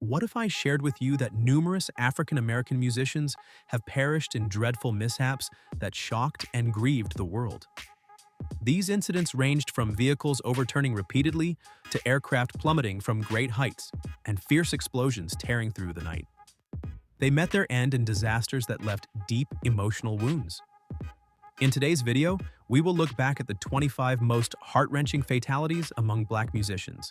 What if I shared with you that numerous African American musicians have perished in dreadful mishaps that shocked and grieved the world? These incidents ranged from vehicles overturning repeatedly to aircraft plummeting from great heights and fierce explosions tearing through the night. They met their end in disasters that left deep emotional wounds. In today's video, we will look back at the 25 most heart-wrenching fatalities among Black musicians.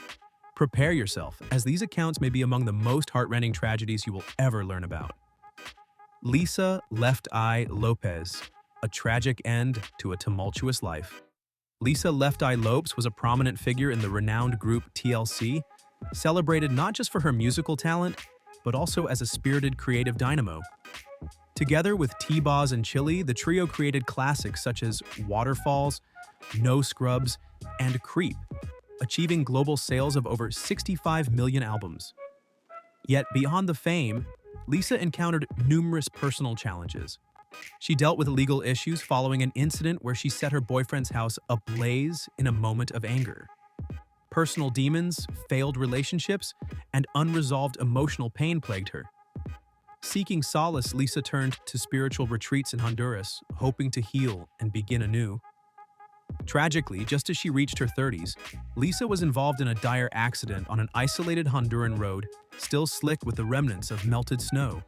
Prepare yourself, as these accounts may be among the most heart-rending tragedies you will ever learn about. Lisa Left Eye Lopes, a tragic end to a tumultuous life. Lisa Left Eye Lopes was a prominent figure in the renowned group TLC, celebrated not just for her musical talent, but also as a spirited creative dynamo. Together with T-Boz and Chili, the trio created classics such as Waterfalls, No Scrubs, and Creep, achieving global sales of over 65 million albums. Yet beyond the fame, Lisa encountered numerous personal challenges. She dealt with legal issues following an incident where she set her boyfriend's house ablaze in a moment of anger. Personal demons, failed relationships, and unresolved emotional pain plagued her. Seeking solace, Lisa turned to spiritual retreats in Honduras, hoping to heal and begin anew. Tragically, just as she reached her 30s, Lisa was involved in a dire accident on an isolated Honduran road, still slick with the remnants of melted snow.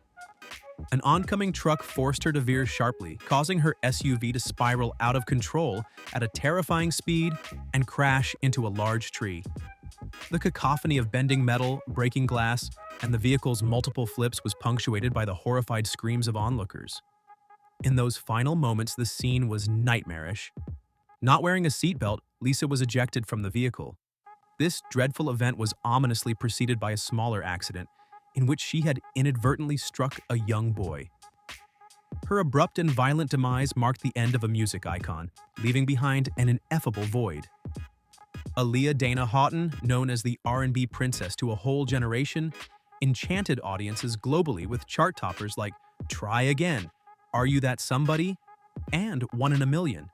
An oncoming truck forced her to veer sharply, causing her SUV to spiral out of control at a terrifying speed and crash into a large tree. The cacophony of bending metal, breaking glass, and the vehicle's multiple flips was punctuated by the horrified screams of onlookers. In those final moments, the scene was nightmarish. Not wearing a seatbelt, Lisa was ejected from the vehicle. This dreadful event was ominously preceded by a smaller accident, in which she had inadvertently struck a young boy. Her abrupt and violent demise marked the end of a music icon, leaving behind an ineffable void. Aaliyah Dana Houghton, known as the R&B princess to a whole generation, enchanted audiences globally with chart toppers like Try Again, Are You That Somebody, and One in a Million.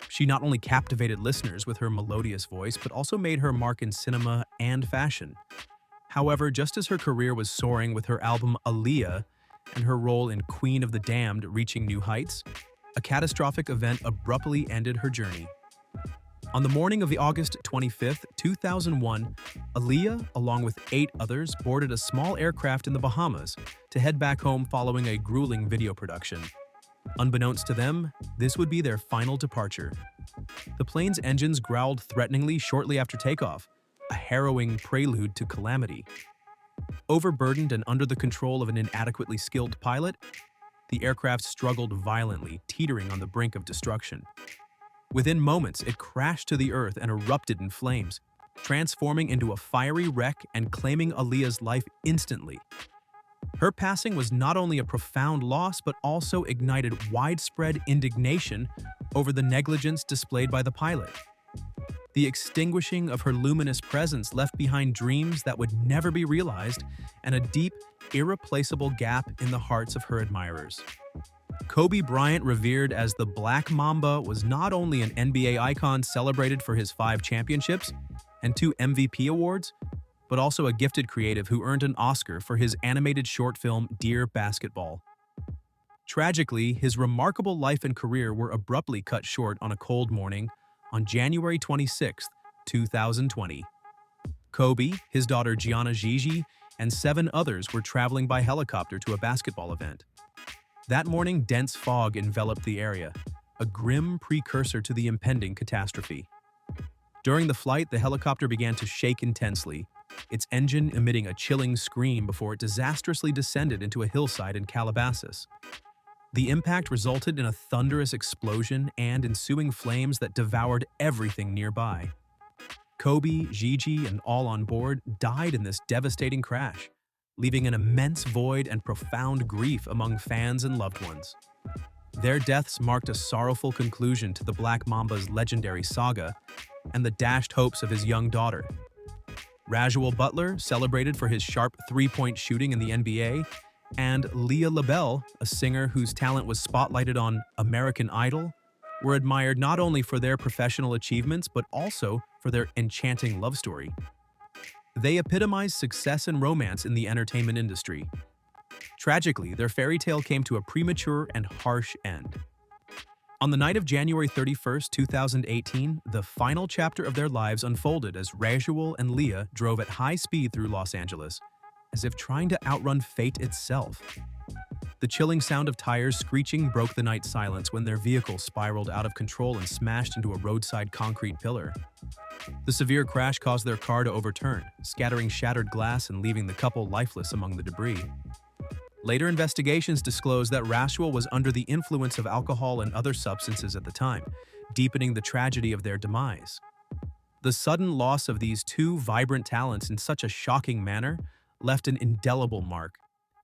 She not only captivated listeners with her melodious voice, but also made her mark in cinema and fashion. However, just as her career was soaring with her album Aaliyah and her role in Queen of the Damned reaching new heights, a catastrophic event abruptly ended her journey. On the morning of the August 25, 2001, Aaliyah, along with 8 others, boarded a small aircraft in the Bahamas to head back home following a grueling video production. Unbeknownst to them, this would be their final departure. The plane's engines growled threateningly shortly after takeoff, a harrowing prelude to calamity. Overburdened and under the control of an inadequately skilled pilot, the aircraft struggled violently, teetering on the brink of destruction. Within moments, it crashed to the earth and erupted in flames, transforming into a fiery wreck and claiming Aaliyah's life instantly. Her passing was not only a profound loss, but also ignited widespread indignation over the negligence displayed by the pilot. The extinguishing of her luminous presence left behind dreams that would never be realized and a deep, irreplaceable gap in the hearts of her admirers. Kobe Bryant, revered as the Black Mamba, was not only an NBA icon celebrated for his 5 championships and 2 MVP awards, but also a gifted creative who earned an Oscar for his animated short film Dear Basketball. Tragically, his remarkable life and career were abruptly cut short on a cold morning on January 26, 2020. Kobe, his daughter Gianna Gigi, and 7 others were traveling by helicopter to a basketball event. That morning, dense fog enveloped the area, a grim precursor to the impending catastrophe. During the flight, the helicopter began to shake intensely, its engine emitting a chilling scream before it disastrously descended into a hillside in Calabasas. The impact resulted in a thunderous explosion and ensuing flames that devoured everything nearby. Kobe, Gigi, and all on board died in this devastating crash, leaving an immense void and profound grief among fans and loved ones. Their deaths marked a sorrowful conclusion to the Black Mamba's legendary saga and the dashed hopes of his young daughter. Rajul Butler, celebrated for his sharp three-point shooting in the NBA, and Leah LaBelle, a singer whose talent was spotlighted on American Idol, were admired not only for their professional achievements but also for their enchanting love story. They epitomize success and romance in the entertainment industry. Tragically, their fairy tale came to a premature and harsh end. On the night of January 31st, 2018, the final chapter of their lives unfolded as Rajuel and Leah drove at high speed through Los Angeles, as if trying to outrun fate itself. The chilling sound of tires screeching broke the night silence when their vehicle spiraled out of control and smashed into a roadside concrete pillar. The severe crash caused their car to overturn, scattering shattered glass and leaving the couple lifeless among the debris. Later investigations disclosed that Rajuel was under the influence of alcohol and other substances at the time, deepening the tragedy of their demise. The sudden loss of these two vibrant talents in such a shocking manner left an indelible mark,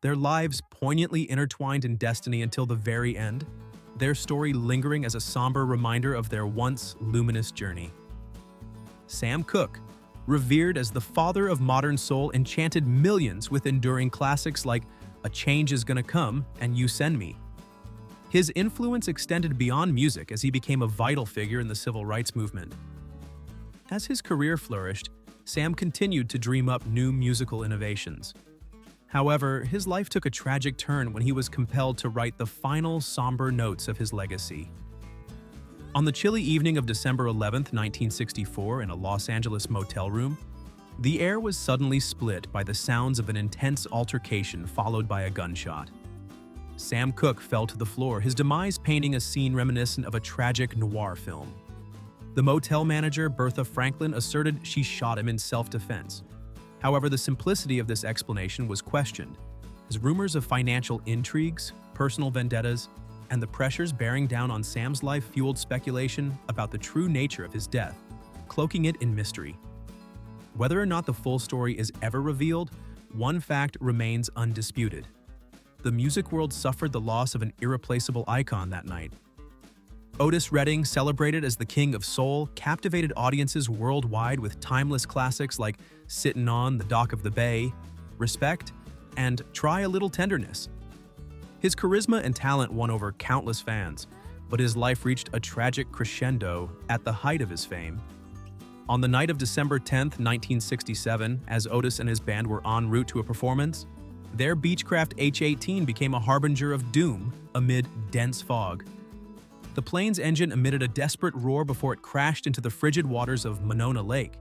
their lives poignantly intertwined in destiny until the very end, their story lingering as a somber reminder of their once luminous journey. Sam Cooke, revered as the father of modern soul, enchanted millions with enduring classics like A Change Is Gonna Come and You Send Me. His influence extended beyond music as he became a vital figure in the civil rights movement. As his career flourished, Sam continued to dream up new musical innovations. However, his life took a tragic turn when he was compelled to write the final somber notes of his legacy. On the chilly evening of December 11, 1964, in a Los Angeles motel room, the air was suddenly split by the sounds of an intense altercation followed by a gunshot. Sam Cooke fell to the floor, his demise painting a scene reminiscent of a tragic noir film. The motel manager, Bertha Franklin, asserted she shot him in self-defense. However, the simplicity of this explanation was questioned, as rumors of financial intrigues, personal vendettas, and the pressures bearing down on Sam's life fueled speculation about the true nature of his death, cloaking it in mystery. Whether or not the full story is ever revealed, one fact remains undisputed. The music world suffered the loss of an irreplaceable icon that night. Otis Redding, celebrated as the King of Soul, captivated audiences worldwide with timeless classics like Sittin' on the Dock of the Bay, Respect, and Try a Little Tenderness. His charisma and talent won over countless fans, but his life reached a tragic crescendo at the height of his fame. On the night of December 10, 1967, as Otis and his band were en route to a performance, their Beechcraft H-18 became a harbinger of doom amid dense fog. The plane's engine emitted a desperate roar before it crashed into the frigid waters of Monona Lake.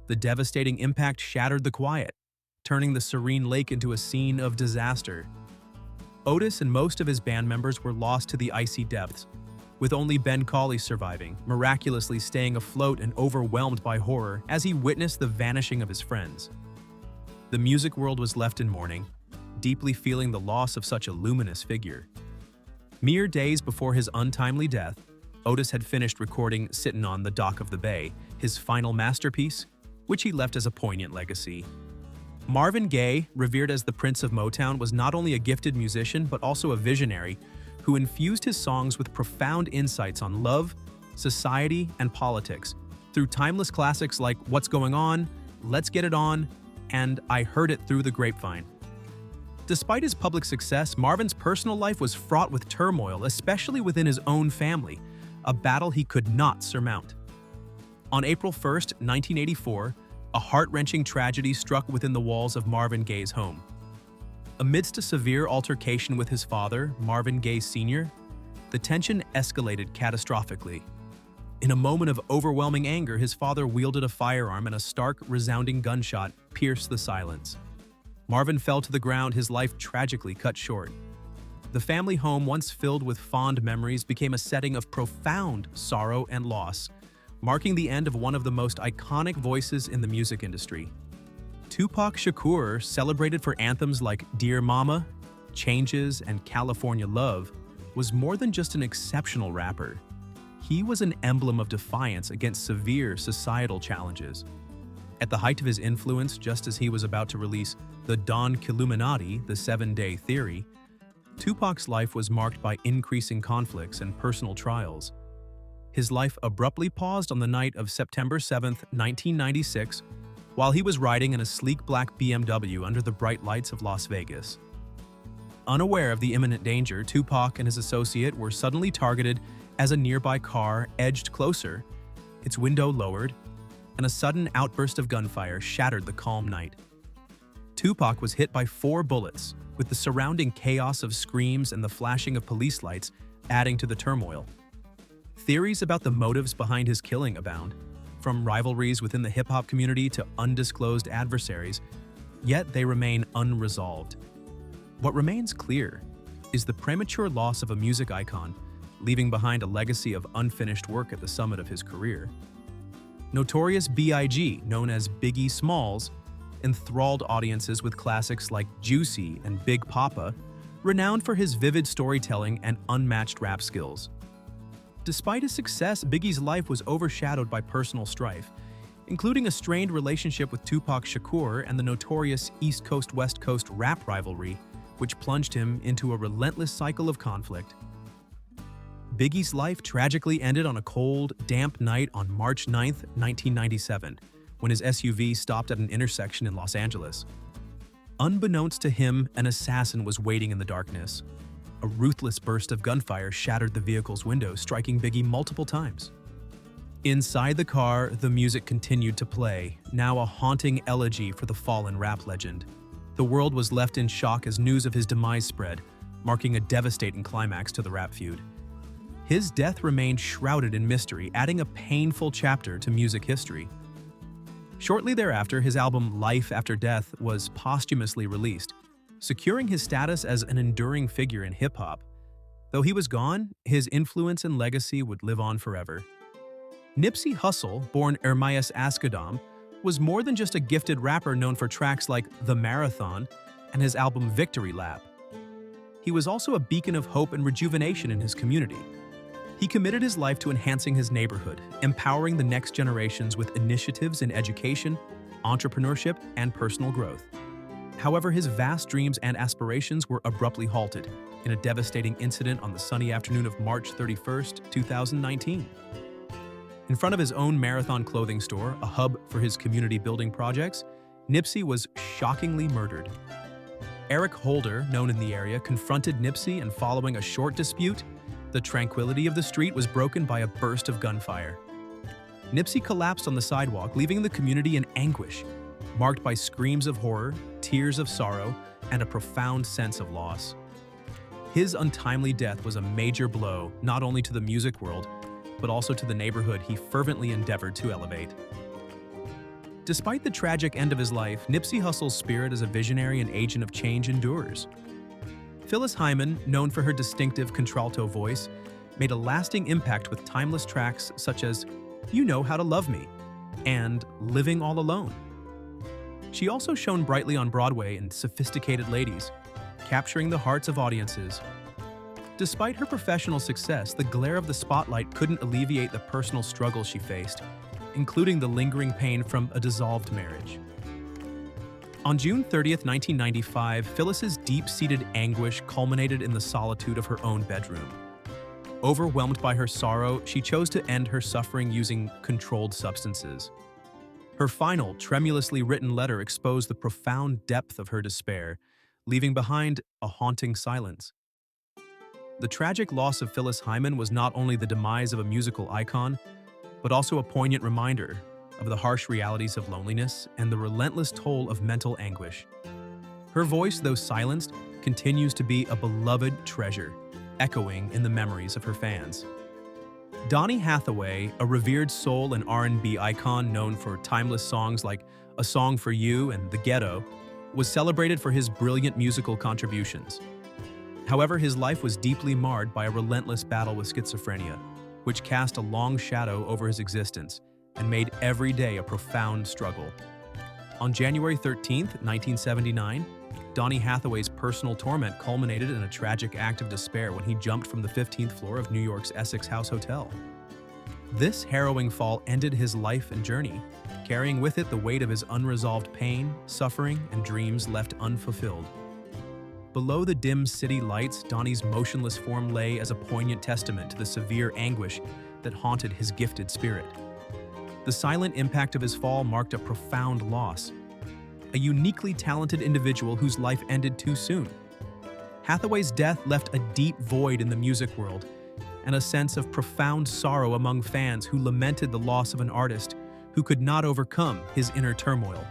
The devastating impact shattered the quiet, turning the serene lake into a scene of disaster. Otis and most of his band members were lost to the icy depths, with only Ben Cauley surviving, miraculously staying afloat and overwhelmed by horror as he witnessed the vanishing of his friends. The music world was left in mourning, deeply feeling the loss of such a luminous figure. Mere days before his untimely death, Otis had finished recording Sittin' on the Dock of the Bay, his final masterpiece, which he left as a poignant legacy. Marvin Gaye, revered as the Prince of Motown, was not only a gifted musician but also a visionary who infused his songs with profound insights on love, society, and politics through timeless classics like What's Going On, Let's Get It On, and I Heard It Through the Grapevine. Despite his public success, Marvin's personal life was fraught with turmoil, especially within his own family, a battle he could not surmount. On April 1, 1984, a heart-wrenching tragedy struck within the walls of Marvin Gaye's home. Amidst a severe altercation with his father, Marvin Gaye Sr., the tension escalated catastrophically. In a moment of overwhelming anger, his father wielded a firearm and a stark, resounding gunshot pierced the silence. Marvin fell to the ground, his life tragically cut short. The family home, once filled with fond memories, became a setting of profound sorrow and loss, marking the end of one of the most iconic voices in the music industry. Tupac Shakur, celebrated for anthems like Dear Mama, Changes, and California Love, was more than just an exceptional rapper. He was an emblem of defiance against severe societal challenges. At the height of his influence, just as he was about to release the Don Killuminati, the 7-Day Theory, Tupac's life was marked by increasing conflicts and personal trials. His life abruptly paused on the night of September 7, 1996, while he was riding in a sleek black BMW under the bright lights of Las Vegas. Unaware of the imminent danger, Tupac and his associate were suddenly targeted as a nearby car edged closer, its window lowered, and a sudden outburst of gunfire shattered the calm night. Tupac was hit by 4 bullets, with the surrounding chaos of screams and the flashing of police lights adding to the turmoil. Theories about the motives behind his killing abound, from rivalries within the hip-hop community to undisclosed adversaries, yet they remain unresolved. What remains clear is the premature loss of a music icon, leaving behind a legacy of unfinished work at the summit of his career. Notorious B.I.G., known as Biggie Smalls, enthralled audiences with classics like Juicy and Big Papa, renowned for his vivid storytelling and unmatched rap skills. Despite his success, Biggie's life was overshadowed by personal strife, including a strained relationship with Tupac Shakur and the notorious East Coast-West Coast rap rivalry, which plunged him into a relentless cycle of conflict. Biggie's life tragically ended on a cold, damp night on March 9, 1997, when his SUV stopped at an intersection in Los Angeles. Unbeknownst to him, an assassin was waiting in the darkness. A ruthless burst of gunfire shattered the vehicle's windows, striking Biggie multiple times. Inside the car, the music continued to play, now a haunting elegy for the fallen rap legend. The world was left in shock as news of his demise spread, marking a devastating climax to the rap feud. His death remained shrouded in mystery, adding a painful chapter to music history. Shortly thereafter, his album Life After Death was posthumously released, securing his status as an enduring figure in hip-hop. Though he was gone, his influence and legacy would live on forever. Nipsey Hussle, born Ermias Asghedom, was more than just a gifted rapper known for tracks like The Marathon and his album Victory Lap. He was also a beacon of hope and rejuvenation in his community. He committed his life to enhancing his neighborhood, empowering the next generations with initiatives in education, entrepreneurship, and personal growth. However, his vast dreams and aspirations were abruptly halted in a devastating incident on the sunny afternoon of March 31, 2019. In front of his own Marathon clothing store, a hub for his community building projects, Nipsey was shockingly murdered. Eric Holder, known in the area, confronted Nipsey, and following a short dispute, the tranquility of the street was broken by a burst of gunfire. Nipsey collapsed on the sidewalk, leaving the community in anguish, marked by screams of horror, tears of sorrow, and a profound sense of loss. His untimely death was a major blow not only to the music world, but also to the neighborhood he fervently endeavored to elevate. Despite the tragic end of his life, Nipsey Hussle's spirit as a visionary and agent of change endures. Phyllis Hyman, known for her distinctive contralto voice, made a lasting impact with timeless tracks such as You Know How to Love Me and Living All Alone. She also shone brightly on Broadway in Sophisticated Ladies, capturing the hearts of audiences. Despite her professional success, the glare of the spotlight couldn't alleviate the personal struggles she faced, including the lingering pain from a dissolved marriage. On June 30, 1995, Phyllis's deep-seated anguish culminated in the solitude of her own bedroom. Overwhelmed by her sorrow, she chose to end her suffering using controlled substances. Her final, tremulously written letter exposed the profound depth of her despair, leaving behind a haunting silence. The tragic loss of Phyllis Hyman was not only the demise of a musical icon, but also a poignant reminder of the harsh realities of loneliness and the relentless toll of mental anguish. Her voice, though silenced, continues to be a beloved treasure, echoing in the memories of her fans. Donny Hathaway, a revered soul and R&B icon known for timeless songs like A Song for You and The Ghetto, was celebrated for his brilliant musical contributions. However, his life was deeply marred by a relentless battle with schizophrenia, which cast a long shadow over his existence and made every day a profound struggle. On January 13, 1979, Donny Hathaway's personal torment culminated in a tragic act of despair when he jumped from the 15th floor of New York's Essex House Hotel. This harrowing fall ended his life and journey, carrying with it the weight of his unresolved pain, suffering, and dreams left unfulfilled. Below the dim city lights, Donny's motionless form lay as a poignant testament to the severe anguish that haunted his gifted spirit. The silent impact of his fall marked a profound loss, a uniquely talented individual whose life ended too soon. Hathaway's death left a deep void in the music world and a sense of profound sorrow among fans who lamented the loss of an artist who could not overcome his inner turmoil.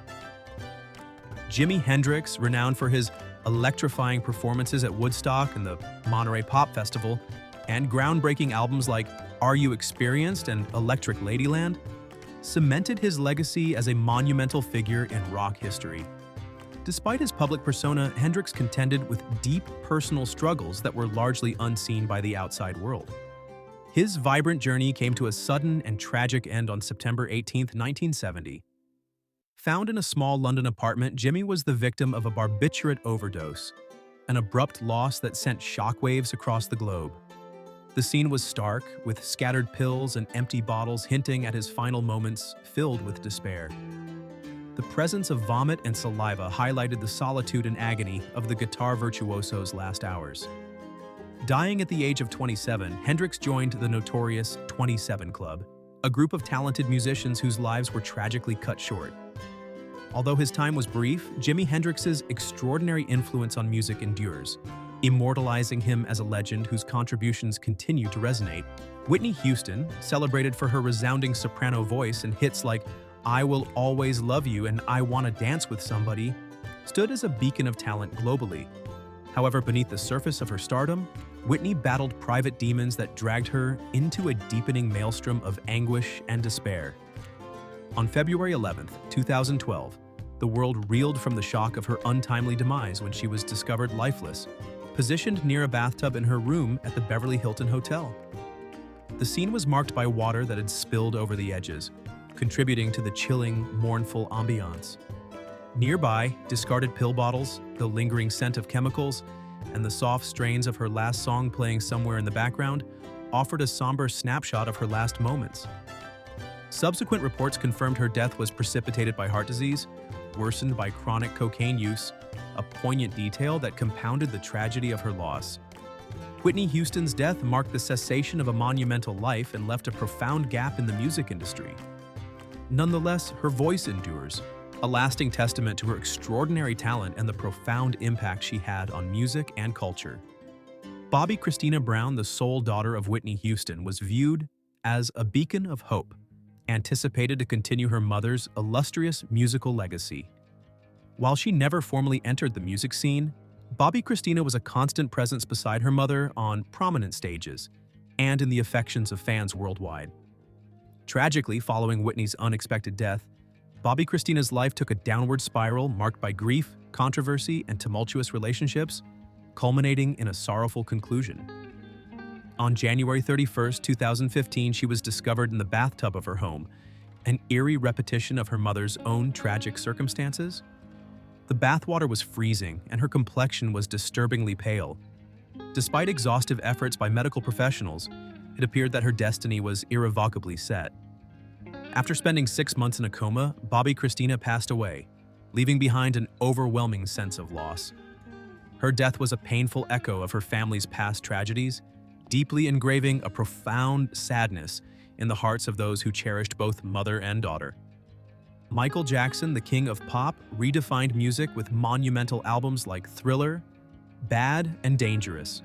Jimi Hendrix, renowned for his electrifying performances at Woodstock and the Monterey Pop Festival, and groundbreaking albums like Are You Experienced and Electric Ladyland, cemented his legacy as a monumental figure in rock history. Despite his public persona, Hendrix contended with deep personal struggles that were largely unseen by the outside world. His vibrant journey came to a sudden and tragic end on September 18, 1970. Found in a small London apartment, Jimi was the victim of a barbiturate overdose, an abrupt loss that sent shockwaves across the globe. The scene was stark, with scattered pills and empty bottles hinting at his final moments filled with despair. The presence of vomit and saliva highlighted the solitude and agony of the guitar virtuoso's last hours. Dying at the age of 27, Hendrix joined the notorious 27 Club, a group of talented musicians whose lives were tragically cut short. Although his time was brief, Jimi Hendrix's extraordinary influence on music endures, immortalizing him as a legend whose contributions continue to resonate. Whitney Houston, celebrated for her resounding soprano voice and hits like I Will Always Love You and I Wanna Dance with Somebody, stood as a beacon of talent globally. However, beneath the surface of her stardom, Whitney battled private demons that dragged her into a deepening maelstrom of anguish and despair. On February 11, 2012, the world reeled from the shock of her untimely demise when she was discovered lifeless, positioned near a bathtub in her room at the Beverly Hilton Hotel. The scene was marked by water that had spilled over the edges, contributing to the chilling, mournful ambiance. Nearby, discarded pill bottles, the lingering scent of chemicals, and the soft strains of her last song playing somewhere in the background offered a somber snapshot of her last moments. Subsequent reports confirmed her death was precipitated by heart disease, worsened by chronic cocaine use, a poignant detail that compounded the tragedy of her loss. Whitney Houston's death marked the cessation of a monumental life and left a profound gap in the music industry. Nonetheless, her voice endures, a lasting testament to her extraordinary talent and the profound impact she had on music and culture. Bobbi Kristina Brown, the sole daughter of Whitney Houston, was viewed as a beacon of hope, anticipated to continue her mother's illustrious musical legacy. While she never formally entered the music scene, Bobbi Kristina was a constant presence beside her mother on prominent stages and in the affections of fans worldwide. Tragically, following Whitney's unexpected death, Bobbi Kristina's life took a downward spiral marked by grief, controversy, and tumultuous relationships, culminating in a sorrowful conclusion. On January 31, 2015, she was discovered in the bathtub of her home, an eerie repetition of her mother's own tragic circumstances. The bathwater was freezing, and her complexion was disturbingly pale. Despite exhaustive efforts by medical professionals, it appeared that her destiny was irrevocably set. After spending 6 months in a coma, Bobbi Kristina passed away, leaving behind an overwhelming sense of loss. Her death was a painful echo of her family's past tragedies, deeply engraving a profound sadness in the hearts of those who cherished both mother and daughter. Michael Jackson, the king of pop, redefined music with monumental albums like Thriller, Bad, and Dangerous.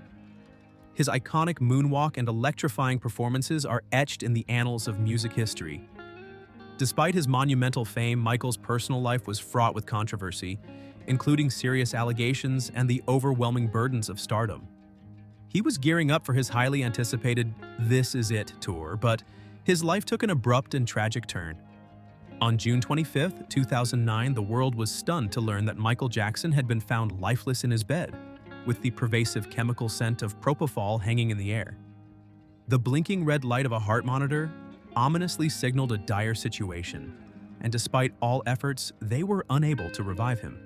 His iconic moonwalk and electrifying performances are etched in the annals of music history. Despite his monumental fame, Michael's personal life was fraught with controversy, including serious allegations and the overwhelming burdens of stardom. He was gearing up for his highly anticipated This Is It tour, but his life took an abrupt and tragic turn. On June 25, 2009, the world was stunned to learn that Michael Jackson had been found lifeless in his bed, with the pervasive chemical scent of propofol hanging in the air. The blinking red light of a heart monitor ominously signaled a dire situation, and despite all efforts, they were unable to revive him.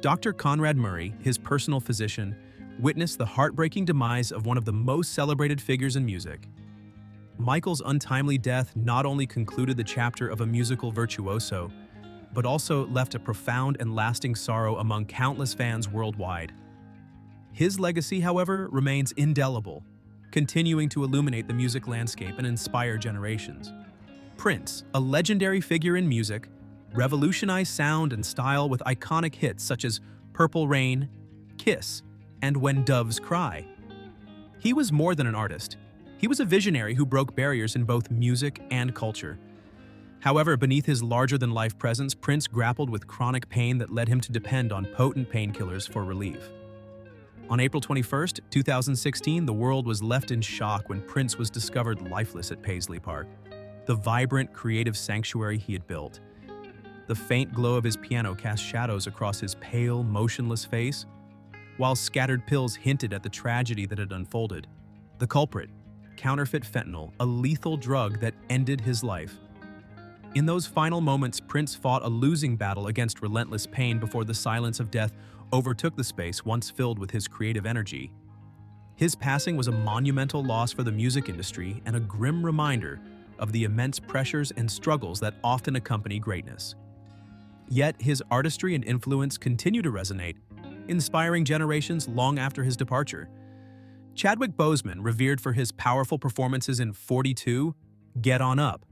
Dr. Conrad Murray, his personal physician, witnessed the heartbreaking demise of one of the most celebrated figures in music. Michael's untimely death not only concluded the chapter of a musical virtuoso, but also left a profound and lasting sorrow among countless fans worldwide. His legacy, however, remains indelible, continuing to illuminate the music landscape and inspire generations. Prince, a legendary figure in music, revolutionized sound and style with iconic hits such as Purple Rain, Kiss, and When Doves Cry. He was more than an artist. He was a visionary who broke barriers in both music and culture. However, beneath his larger-than-life presence, Prince grappled with chronic pain that led him to depend on potent painkillers for relief. On April 21, 2016, the world was left in shock when Prince was discovered lifeless at Paisley Park, the vibrant, creative sanctuary he had built. The faint glow of his piano cast shadows across his pale, motionless face, while scattered pills hinted at the tragedy that had unfolded. The culprit, counterfeit fentanyl, a lethal drug that ended his life. In those final moments, Prince fought a losing battle against relentless pain before the silence of death overtook the space once filled with his creative energy. His passing was a monumental loss for the music industry and a grim reminder of the immense pressures and struggles that often accompany greatness. Yet his artistry and influence continue to resonate, inspiring generations long after his departure. Chadwick Boseman, revered for his powerful performances in 42, Get On Up,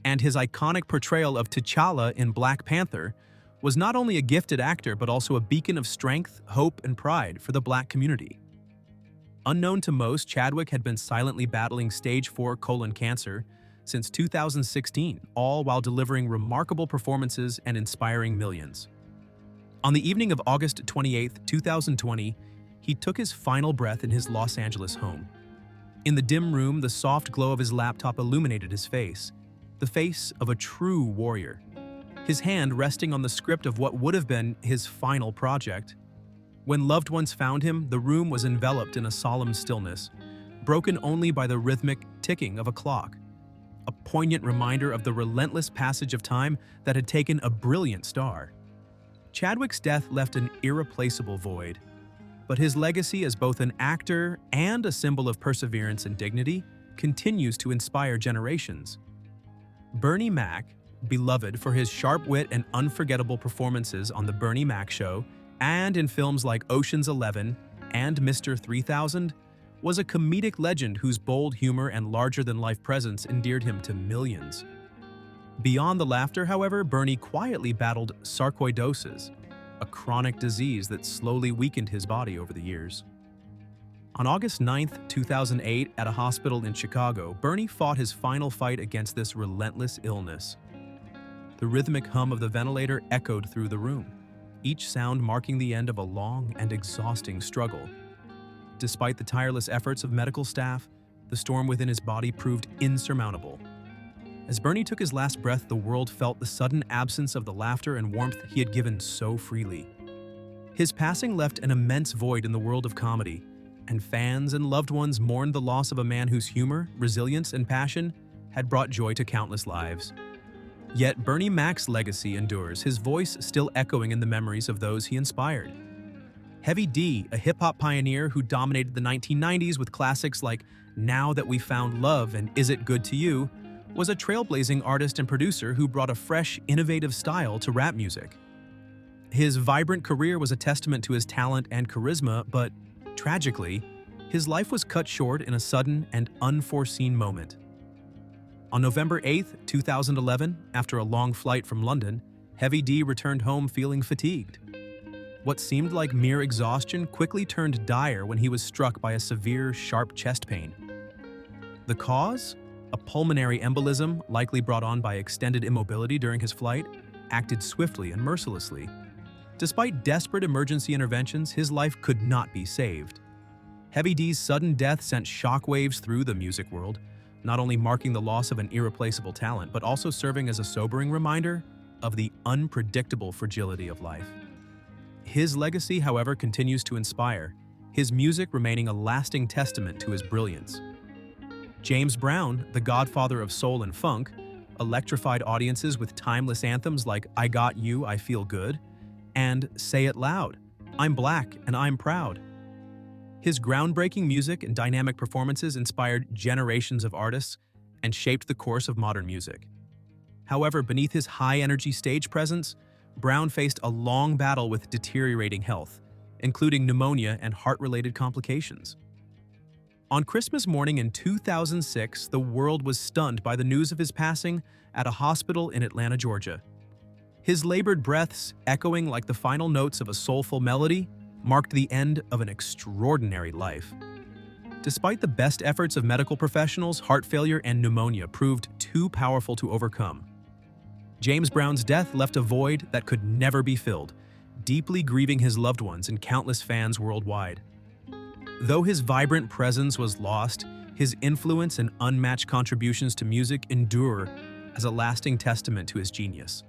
and his iconic portrayal of T'Challa in Black Panther, was not only a gifted actor but also a beacon of strength, hope, and pride for the Black community. Unknown to most, Chadwick had been silently battling stage 4 colon cancer since 2016, all while delivering remarkable performances and inspiring millions. On the evening of August 28, 2020, he took his final breath in his Los Angeles home. In the dim room, the soft glow of his laptop illuminated his face, the face of a true warrior. His hand resting on the script of what would have been his final project. When loved ones found him, the room was enveloped in a solemn stillness, broken only by the rhythmic ticking of a clock, a poignant reminder of the relentless passage of time that had taken a brilliant star. Chadwick's death left an irreplaceable void, but his legacy as both an actor and a symbol of perseverance and dignity continues to inspire generations. Bernie Mac, beloved for his sharp wit and unforgettable performances on The Bernie Mac Show and in films like Ocean's 11 and Mr. 3000, was a comedic legend whose bold humor and larger-than-life presence endeared him to millions. Beyond the laughter, however, Bernie quietly battled sarcoidosis, a chronic disease that slowly weakened his body over the years. On August 9, 2008, at a hospital in Chicago, Bernie fought his final fight against this relentless illness. The rhythmic hum of the ventilator echoed through the room, each sound marking the end of a long and exhausting struggle. Despite the tireless efforts of medical staff, the storm within his body proved insurmountable. As Bernie took his last breath, the world felt the sudden absence of the laughter and warmth he had given so freely. His passing left an immense void in the world of comedy, and fans and loved ones mourned the loss of a man whose humor, resilience, and passion had brought joy to countless lives. Yet Bernie Mac's legacy endures, his voice still echoing in the memories of those he inspired. Heavy D, a hip-hop pioneer who dominated the 1990s with classics like Now That We Found Love and Is It Good to You, was a trailblazing artist and producer who brought a fresh, innovative style to rap music. His vibrant career was a testament to his talent and charisma, but, tragically, his life was cut short in a sudden and unforeseen moment. On November 8, 2011, after a long flight from London, Heavy D returned home feeling fatigued. What seemed like mere exhaustion quickly turned dire when he was struck by a severe, sharp chest pain. The cause? A pulmonary embolism, likely brought on by extended immobility during his flight, acted swiftly and mercilessly. Despite desperate emergency interventions, his life could not be saved. Heavy D's sudden death sent shockwaves through the music world, not only marking the loss of an irreplaceable talent, but also serving as a sobering reminder of the unpredictable fragility of life. His legacy, however, continues to inspire, his music remaining a lasting testament to his brilliance. James Brown, the godfather of soul and funk, electrified audiences with timeless anthems like I Got You, I Feel Good, and Say It Loud, I'm Black and I'm Proud. His groundbreaking music and dynamic performances inspired generations of artists and shaped the course of modern music. However, beneath his high-energy stage presence, Brown faced a long battle with deteriorating health, including pneumonia and heart-related complications. On Christmas morning in 2006, the world was stunned by the news of his passing at a hospital in Atlanta, Georgia. His labored breaths, echoing like the final notes of a soulful melody, marked the end of an extraordinary life. Despite the best efforts of medical professionals, heart failure and pneumonia proved too powerful to overcome. James Brown's death left a void that could never be filled, deeply grieving his loved ones and countless fans worldwide. Though his vibrant presence was lost, his influence and unmatched contributions to music endure as a lasting testament to his genius.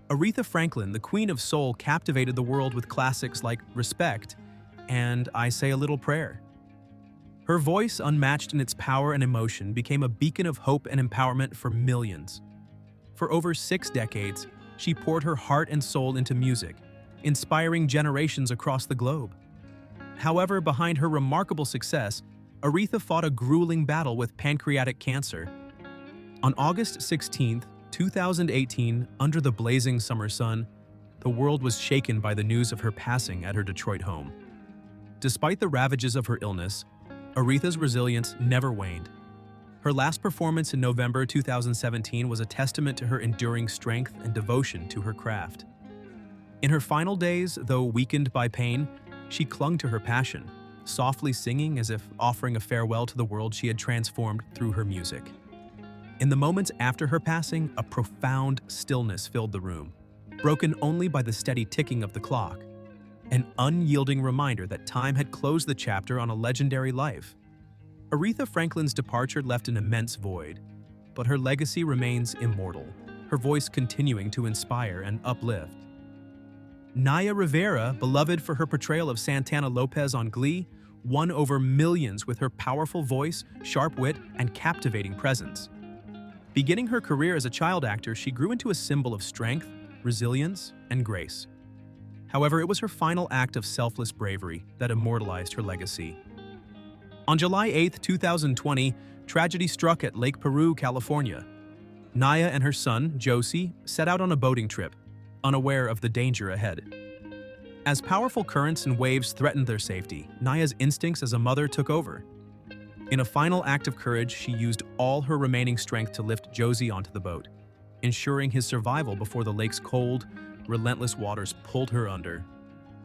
Aretha Franklin, the Queen of Soul, captivated the world with classics like Respect and I Say a Little Prayer. Her voice, unmatched in its power and emotion, became a beacon of hope and empowerment for millions. For over 6 decades, she poured her heart and soul into music, inspiring generations across the globe. However, behind her remarkable success, Aretha fought a grueling battle with pancreatic cancer. On August 16, 2018, under the blazing summer sun, the world was shaken by the news of her passing at her Detroit home. Despite the ravages of her illness, Aretha's resilience never waned. Her last performance in November 2017 was a testament to her enduring strength and devotion to her craft. In her final days, though weakened by pain, she clung to her passion, softly singing as if offering a farewell to the world she had transformed through her music. In the moments after her passing, a profound stillness filled the room, broken only by the steady ticking of the clock, an unyielding reminder that time had closed the chapter on a legendary life. Aretha Franklin's departure left an immense void, but her legacy remains immortal, her voice continuing to inspire and uplift. Naya Rivera, beloved for her portrayal of Santana Lopez on Glee, won over millions with her powerful voice, sharp wit, and captivating presence. Beginning her career as a child actor, she grew into a symbol of strength, resilience, and grace. However, it was her final act of selfless bravery that immortalized her legacy. On July 8, 2020, tragedy struck at Lake Peru, California. Naya and her son, Josie, set out on a boating trip, unaware of the danger ahead. As powerful currents and waves threatened their safety, Naya's instincts as a mother took over. In a final act of courage, she used all her remaining strength to lift Josie onto the boat, ensuring his survival before the lake's cold, relentless waters pulled her under.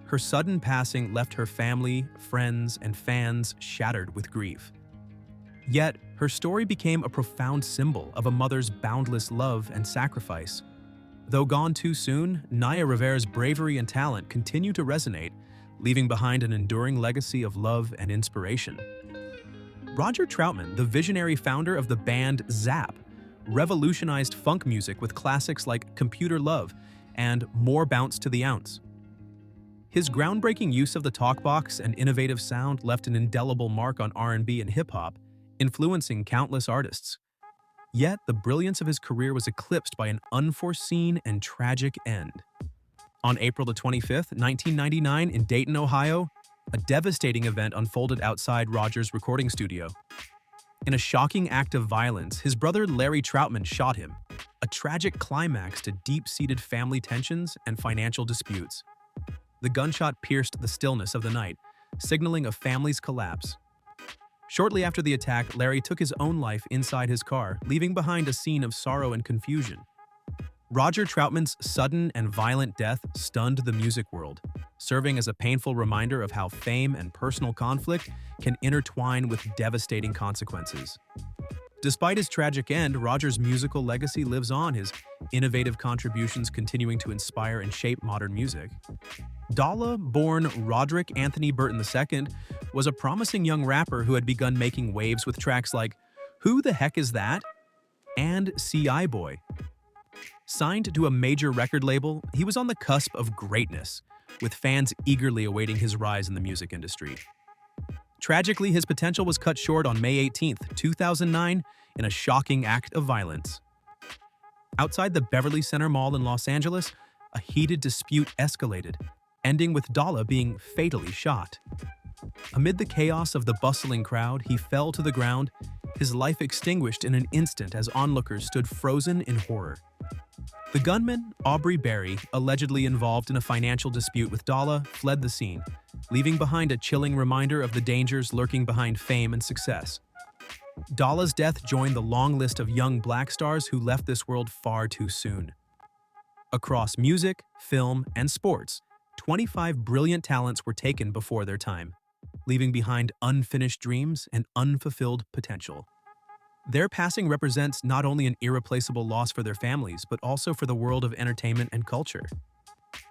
Her sudden passing left her family, friends, and fans shattered with grief. Yet, her story became a profound symbol of a mother's boundless love and sacrifice. Though gone too soon, Naya Rivera's bravery and talent continue to resonate, leaving behind an enduring legacy of love and inspiration. Roger Troutman, the visionary founder of the band Zapp, revolutionized funk music with classics like Computer Love and More Bounce to the Ounce. His groundbreaking use of the talkbox and innovative sound left an indelible mark on R&B and hip-hop, influencing countless artists. Yet, the brilliance of his career was eclipsed by an unforeseen and tragic end. On April 25, 1999, in Dayton, Ohio, a devastating event unfolded outside Roger's recording studio. In a shocking act of violence, his brother Larry Troutman shot him, a tragic climax to deep-seated family tensions and financial disputes. The gunshot pierced the stillness of the night, signaling a family's collapse. Shortly after the attack, Larry took his own life inside his car, leaving behind a scene of sorrow and confusion. Roger Troutman's sudden and violent death stunned the music world, serving as a painful reminder of how fame and personal conflict can intertwine with devastating consequences. Despite his tragic end, Roger's musical legacy lives on, his innovative contributions continuing to inspire and shape modern music. Dalla, born Roderick Anthony Burton II, was a promising young rapper who had begun making waves with tracks like Who the Heck Is That? And C.I. Boy. Signed to a major record label, he was on the cusp of greatness, with fans eagerly awaiting his rise in the music industry. Tragically, his potential was cut short on May 18, 2009, in a shocking act of violence. Outside the Beverly Center Mall in Los Angeles, a heated dispute escalated, ending with Dalla being fatally shot. Amid the chaos of the bustling crowd, he fell to the ground, his life extinguished in an instant as onlookers stood frozen in horror. The gunman, Aubrey Berry, allegedly involved in a financial dispute with Dalla, fled the scene, leaving behind a chilling reminder of the dangers lurking behind fame and success. Dalla's death joined the long list of young black stars who left this world far too soon. Across music, film, and sports, 25 brilliant talents were taken before their time, leaving behind unfinished dreams and unfulfilled potential. Their passing represents not only an irreplaceable loss for their families, but also for the world of entertainment and culture.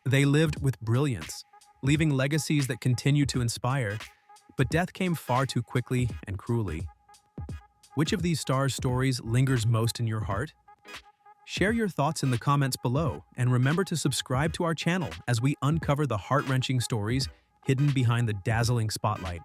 They lived with brilliance, leaving legacies that continue to inspire, but death came far too quickly and cruelly. Which of these stars' stories lingers most in your heart? Share your thoughts in the comments below, and remember to subscribe to our channel as we uncover the heart-wrenching stories hidden behind the dazzling spotlight.